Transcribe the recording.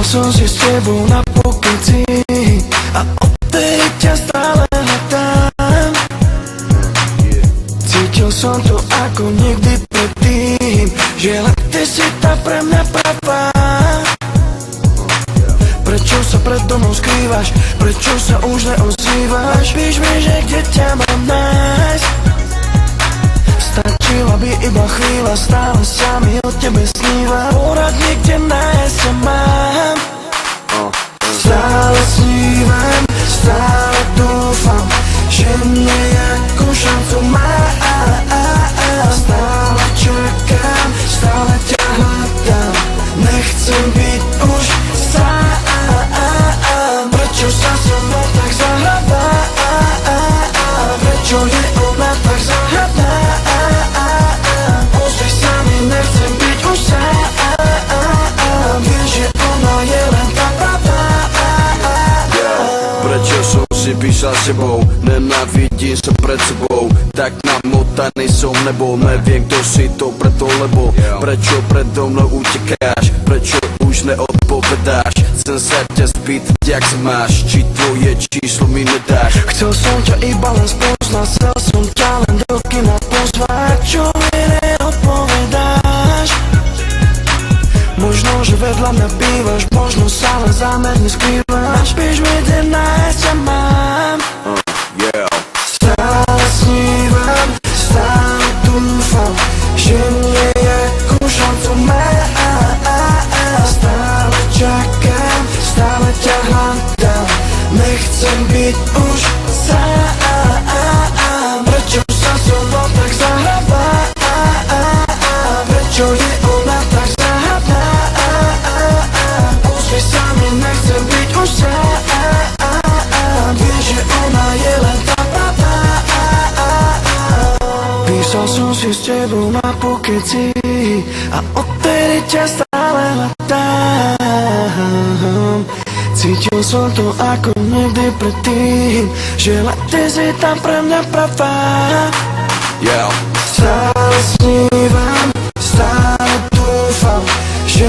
som si s tebou na pokeci a odtedy ťa stále hľadám. Cítil som to ako nikdy predtým, že len ty si tá pre mňa pravá. Prečo sa predo mnou skrývaš? Prečo sa už neozývaš? Píš mi, že kde ťa mám nájsť? Stačila by iba chvíľa, stále sa mi o tebe sníva. Porad niekde nájsť sa mám. Stále snívam, stále dúfam, že nejakú šancu mám. Stále čakám, stále ťa hľadám, nechcem byť už sám. Prečo sa so mnou tak zahráva? Prečo je ona tak záhadná? Ozri sa mi, nechcem byť už sám. Vieš, že ona je len tá pravá. Prečo som si písal s tebou, nenávidím sa pred sebou, tak namotaný som nebol, neviem kto si to preto, lebo prečo predo mnou utekáš, prečo už neodpovedáš, chcem sa ťa spýtať, jak sa máš, či tvoje číslo mi nedáš. Chcel som ťa iba len spoznať, chcel som ťa len do kina pozvať, čo mi neodpovedáš. Možno, že vedľa mňa bývaš, možno sa len zámerne skrývaš. Píš mi, kde nájsť ťa mám. Stále snívam, stále dúfam, že nejakú šancu mám. Stále čakám, stále ťa hľadám, nechcem byť už sám. Prečo sa so mnou tak zahráva? Prečo je ona tak záhadná? Ozri sa mi, nechcem byť už sám. Vieš, že ona je len tá pravá. Písal som si s tebou na pokeci a odtedy ťa stále hľadám. Cítil som to ako nikdy predtým, že len ty si tam pre mňa pravá. Stále snívam, stále dúfam, že